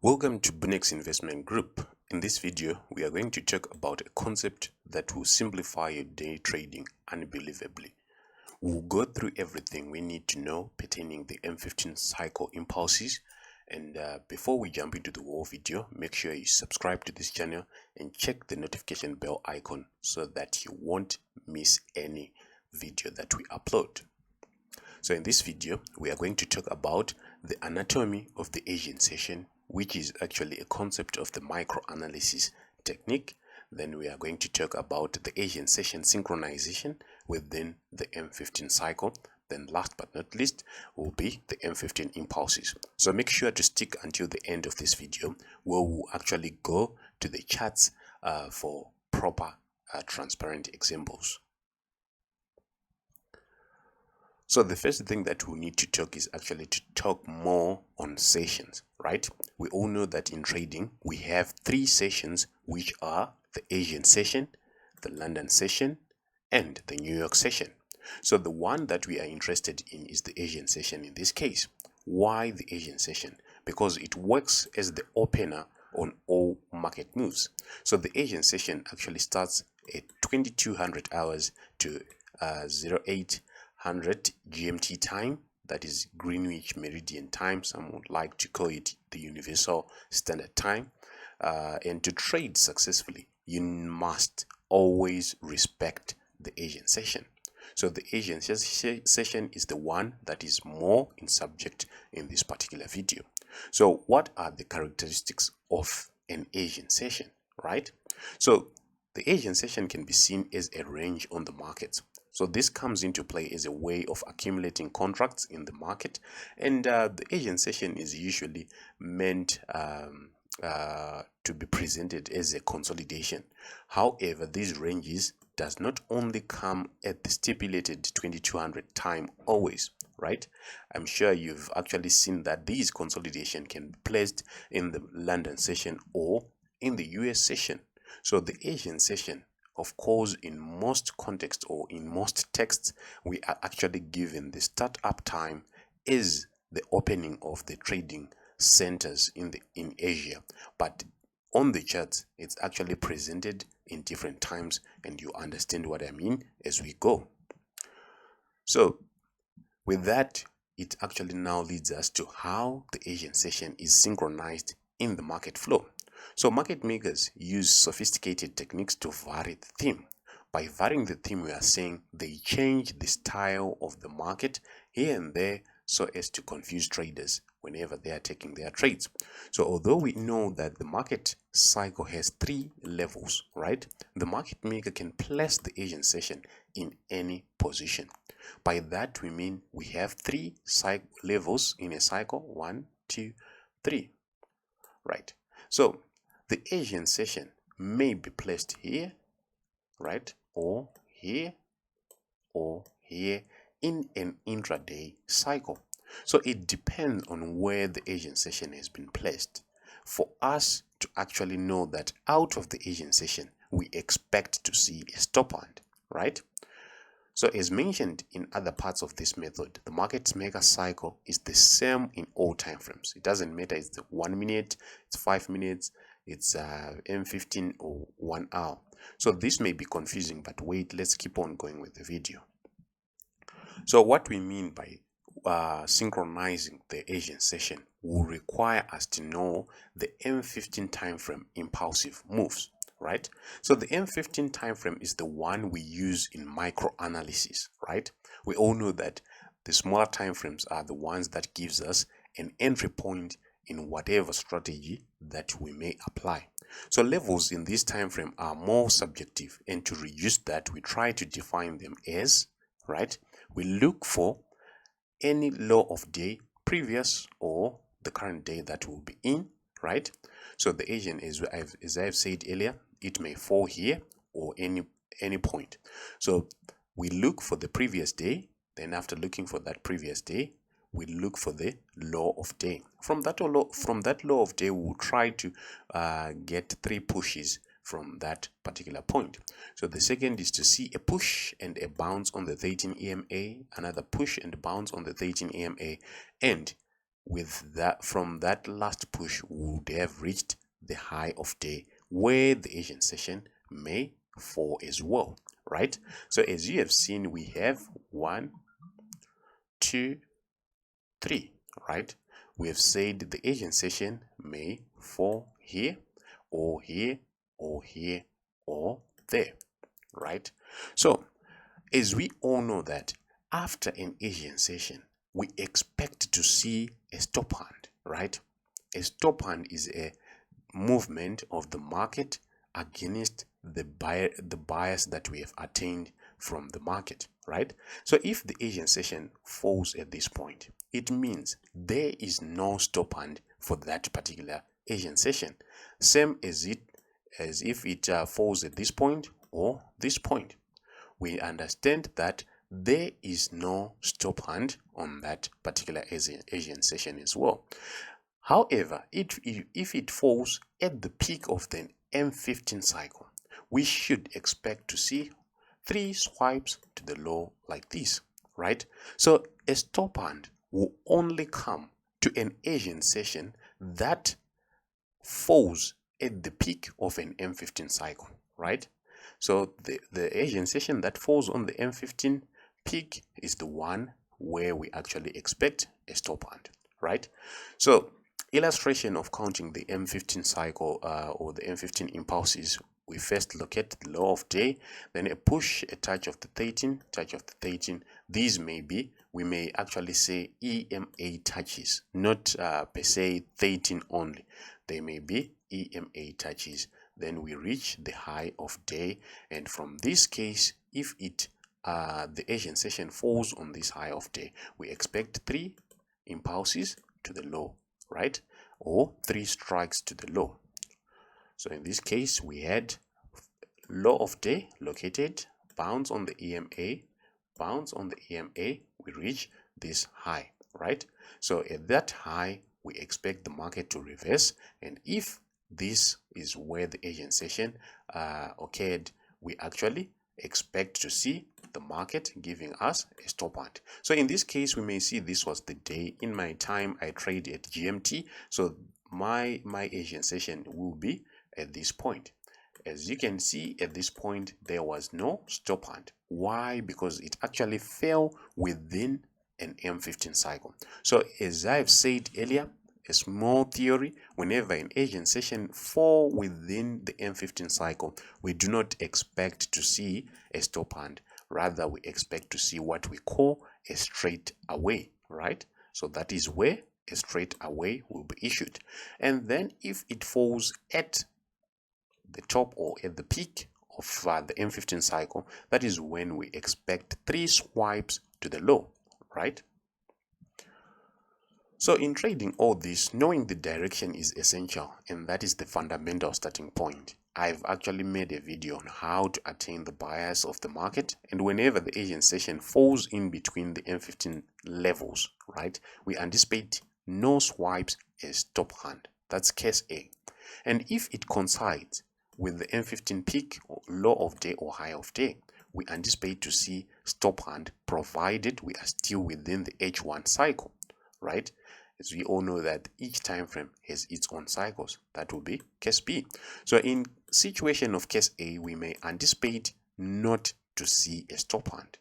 Welcome to Bunnex Investment Group. In this video, we are going to talk about a concept that will simplify your day trading unbelievably. We'll go through everything we need to know pertaining the M15 cycle impulses. And before we jump into the whole video, make sure you subscribe to this channel and check the notification bell icon so that you won't miss any video that we upload. So in this video, we are going to talk about the anatomy of the Asian session, which is actually a concept of the microanalysis technique. Then we are going to talk about the Asian session synchronization within the M15 cycle. Then last but not least will be the M15 impulses. So make sure to stick until the end of this video, where we'll actually go to the charts for proper transparent examples. So the first thing that we need to talk is actually to talk more on sessions, right? We all know that in trading, we have three sessions, which are the Asian session, the London session, and the New York session. So the one that we are interested in is the Asian session in this case. Why the Asian session? Because it works as the opener on all market moves. So the Asian session actually starts at 2200 hours to 0800 GMT time, that is Greenwich Meridian time. Some would like to call it the Universal Standard Time. And to trade successfully, you must always respect the Asian session. So the Asian session is the one that is more in subject in this particular video. So what are the characteristics of an Asian session, right? So the Asian session can be seen as a range on the markets. So this comes into play as a way of accumulating contracts in the market, and the Asian session is usually meant to be presented as a consolidation. However, these ranges does not only come at the stipulated 2200 time always, right? I'm sure you've actually seen that these consolidation can be placed in the London session or in the US session. So the Asian session, of course, in most contexts or in most texts, we are actually given the startup time is the opening of the trading centers in Asia, but on the charts it's actually presented in different times, and you understand what I mean as we go. So with that, it actually now leads us to how the Asian session is synchronized in the market flow. So market makers use sophisticated techniques to vary the theme. By varying the theme, we are saying they change the style of the market here and there so as to confuse traders whenever they are taking their trades. So although we know that the market cycle has three levels, right? The market maker can place the Asian session in any position. By that we mean we have three levels in a cycle: 1, 2, 3, right? So the Asian session may be placed here, right, or here, or here in an intraday cycle. So it depends on where the Asian session has been placed for us to actually know that out of the Asian session we expect to see a stophunt, right? So as mentioned in other parts of this method, the market maker cycle is the same in all time frames. It doesn't matter it's the 1 minute, it's 5 minutes, it's M15 or 1 hour. So this may be confusing, but wait, let's keep on going with the video. So what we mean by synchronizing the Asian session will require us to know the M15 time frame impulsive moves, right? So the M15 time frame is the one we use in microanalysis, right? We all know that the smaller time frames are the ones that gives us an entry point in whatever strategy that we may apply. So levels in this time frame are more subjective, and to reduce that, we try to define them as, right, we look for any low of day previous or the current day that will be in, right? So the Asian, as I've said earlier, it may fall here or any point. So we look for the previous day, then after looking for that previous day, we look for the low of day. From that low of day, we'll try to get 3 pushes from that particular point. So the second is to see a push and a bounce on the 13 EMA, another push and bounce on the 13 EMA, and with that, from that last push, would have reached the high of day where the Asian session may fall as well, right? So as you have seen, we have 1, 2, 3, right? We have said the Asian session may fall here or here or here or there, right? So as we all know that after an Asian session, we expect to see a stop hand, right? A stop hand is a movement of the market against the bias that we have attained from the market, right? So if the Asian session falls at this point, it means there is no stop hand for that particular Asian session, same as if it falls at this point or this point. We understand that there is no stop hand on that particular Asian session as well. However, if it falls at the peak of the M15 cycle, we should expect to see 3 swipes to the low like this, right? So a stop hand will only come to an Asian session that falls at the peak of an M15 cycle, right? So the Asian session that falls on the M15 peak is the one where we actually expect a stop hand, right? So illustration of counting the M15 cycle or the M15 impulses, we first look at the low of day, then a push, a touch of the 13, touch of the 13. These may be, we may actually say EMA touches, not per se 13 only. They may be EMA touches. Then we reach the high of day, and from this case, if it the Asian session falls on this high of day, we expect 3 impulses to the low, right? Or 3 strikes to the low. So in this case, we had low of day located, bounce on the EMA, bounce on the EMA, we reach this high, right? So at that high, we expect the market to reverse, and if this is where the Asian session occurred, we actually expect to see the market giving us a stop hand. So in this case, we may see this was the day. In my time, I trade at GMT, so my Asian session will be at this point. As you can see, at this point there was no stop hand. Why? Because it actually fell within an M15 cycle. So as I've said earlier, a small theory, whenever an Asian session fall within the M15 cycle, we do not expect to see a stop hand. Rather, we expect to see what we call a straight away, right? So that is where a straight away will be issued. And then if it falls at the top or at the peak of the M15 cycle, that is when we expect 3 swipes to the low, right? So in trading all this, knowing the direction is essential, and that is the fundamental starting point. I've actually made a video on how to attain the bias of the market, and whenever the Asian session falls in between the M15 levels, right, we anticipate no swipes as stop hand. That's case A. And if it coincides with the M15 peak or low of day or high of day, we anticipate to see stop hand, provided we are still within the H1 cycle, right? As we all know that each time frame has its own cycles. That will be case B. So in situation of case A, we may anticipate not to see a stop hand.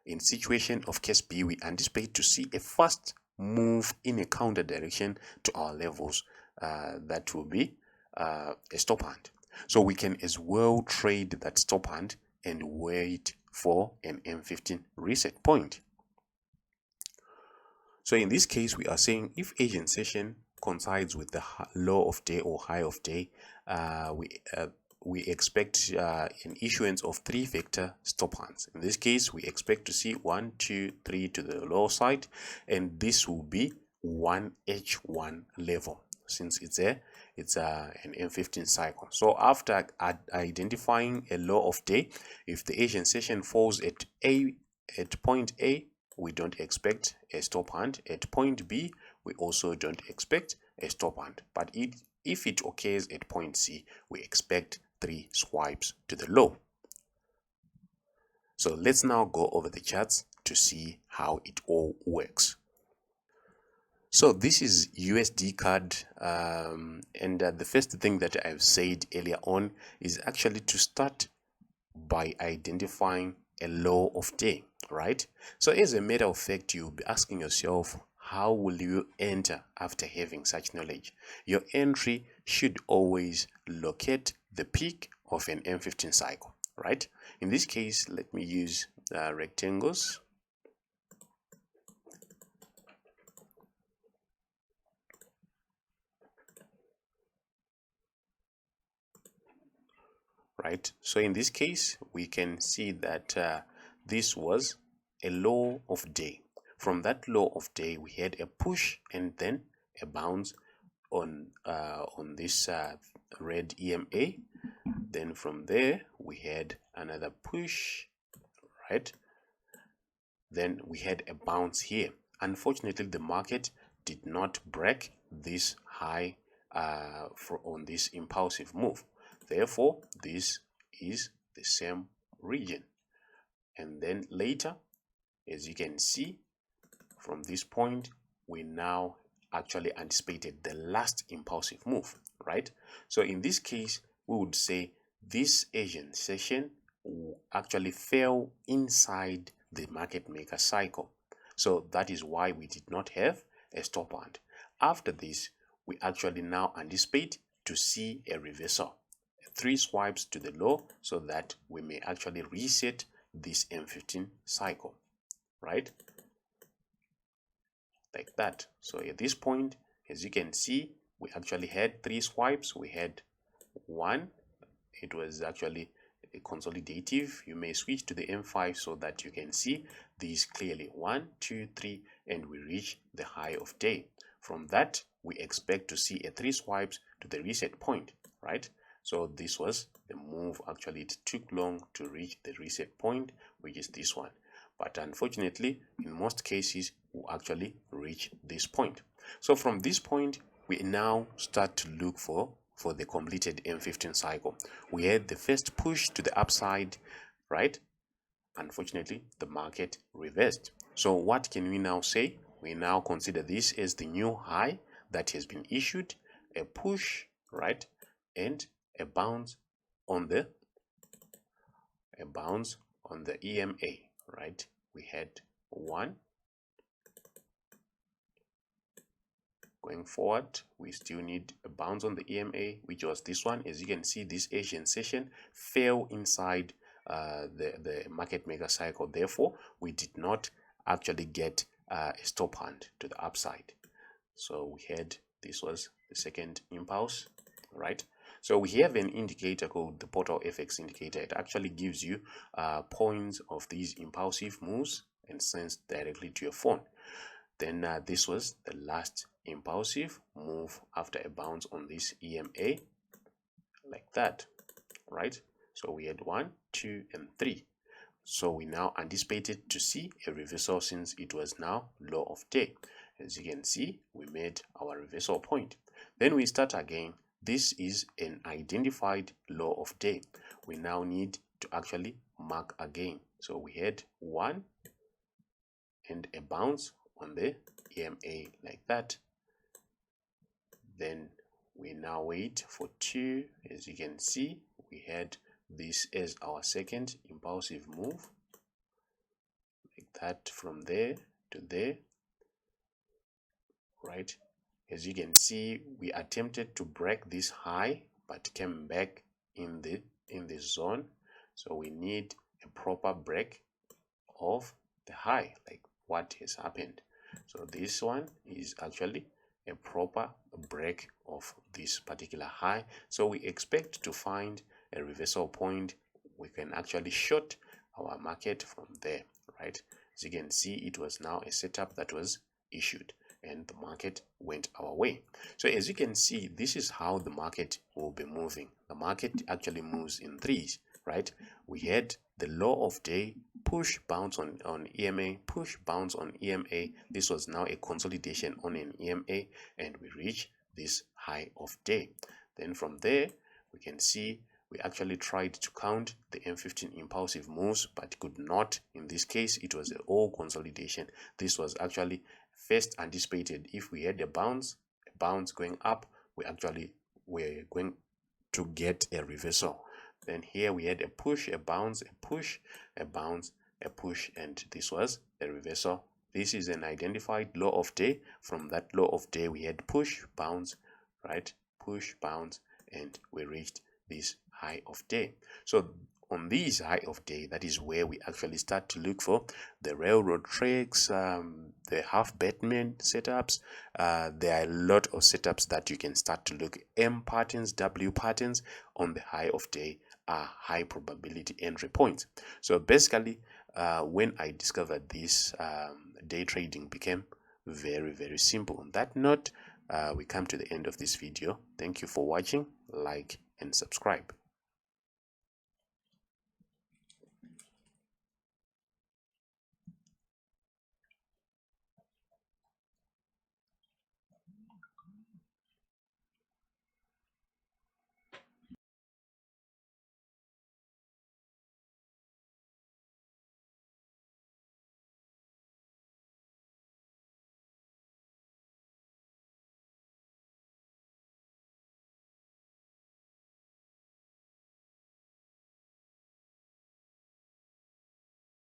In situation of case B, we anticipate to see a fast move in a counter direction to our levels. That will be a stop hand. So we can as well trade that stop hand and wait for an M15 reset point. So in this case, we are saying if Asian session coincides with the low of day or high of day, we expect an issuance of 3 vector stop hands. In this case, we expect to see 1, 2, 3 to the low side, and this will be 1 H1 level since it's an M15 cycle. So after identifying a low of day, if the Asian session falls at point A, we don't expect a stop hand. At point B, we also don't expect a stop hand. But if it occurs at point C, we expect 3 swipes to the low. So let's now go over the charts to see how it all works. So this is USD card, and the first thing that I've said earlier on is actually to start by identifying a low of day, right? So as a matter of fact, you'll be asking yourself, how will you enter after having such knowledge? Your entry should always locate the peak of an M15 cycle, right? In this case, let me use rectangles. Right, so in this case we can see that this was a low of day. From that low of day we had a push and then a bounce on this red EMA. Then from there we had another push, right? Then we had a bounce here. Unfortunately, the market did not break this high on this impulsive move. Therefore, this is the same region. And then later, as you can see, from this point, we now actually anticipated the last impulsive move, right? So in this case, we would say this Asian session actually fell inside the market maker cycle. So that is why we did not have a stop hunt. After this, we actually now anticipate to see a reversal, 3 swipes to the low, so that we may actually reset this M15 cycle, right? Like that. So at this point, as you can see, we actually had 3 swipes. We had one, it was actually a consolidative. You may switch to the M5 so that you can see these clearly. 1, 2, 3, and we reach the high of day. From that, we expect to see a 3 swipes to the reset point, right? So this was the move. Actually, it took long to reach the reset point, which is this one. But unfortunately, in most cases, we actually reach this point. So from this point, we now start to look for the completed M15 cycle. We had the first push to the upside, right? Unfortunately, the market reversed. So what can we now say? We now consider this as the new high that has been issued, a push, right? And a bounce on the EMA, right? We had one. Going forward, we still need a bounce on the EMA, which was this one. As you can see, this Asian session fell inside the market maker cycle. Therefore, we did not actually get a stop hunt to the upside. So we had, this was the second impulse, right? So we have an indicator called the Portal FX indicator. It actually gives you points of these impulsive moves and sends directly to your phone. Then this was the last impulsive move after a bounce on this EMA, like that, right? So we had 1, 2, and 3. So we now anticipated to see a reversal since it was now low of day. As you can see, we made our reversal point. Then we start again. This is an identified low of day. We now need to actually mark again. So we had 1 and a bounce on the EMA like that. Then we now wait for 2. As you can see, we had this as our second impulsive move, like that, from there to there, right? As you can see, we attempted to break this high but came back in the zone. So we need a proper break of the high, like what has happened. So this one is actually a proper break of this particular high. So we expect to find a reversal point. We can actually short our market from there, right? As you can see, it was now a setup that was issued and the market went our way. So as you can see, this is how the market will be moving. The market actually moves in threes, right? We had the low of day, push bounce on EMA, push bounce on EMA. This was now a consolidation on an EMA, and we reach this high of day. Then from there, we can see we actually tried to count the M15 impulsive moves but could not. In this case, it was an all consolidation. This was actually first anticipated if we had a bounce going up, we actually were going to get a reversal. Then here we had a push, a bounce, a push, a bounce, a push, and this was a reversal. This is an identified low of day. From that low of day, we had push, bounce, right? Push, bounce, and we reached this high of day. So on this high of day, that is where we actually start to look for the railroad tracks, the half Batman setups. There are a lot of setups that you can start to look. M patterns, W patterns on the high of day are high probability entry points. So basically, when I discovered this, day trading became very, very simple. On that note, we come to the end of this video. Thank you for watching. Like and subscribe.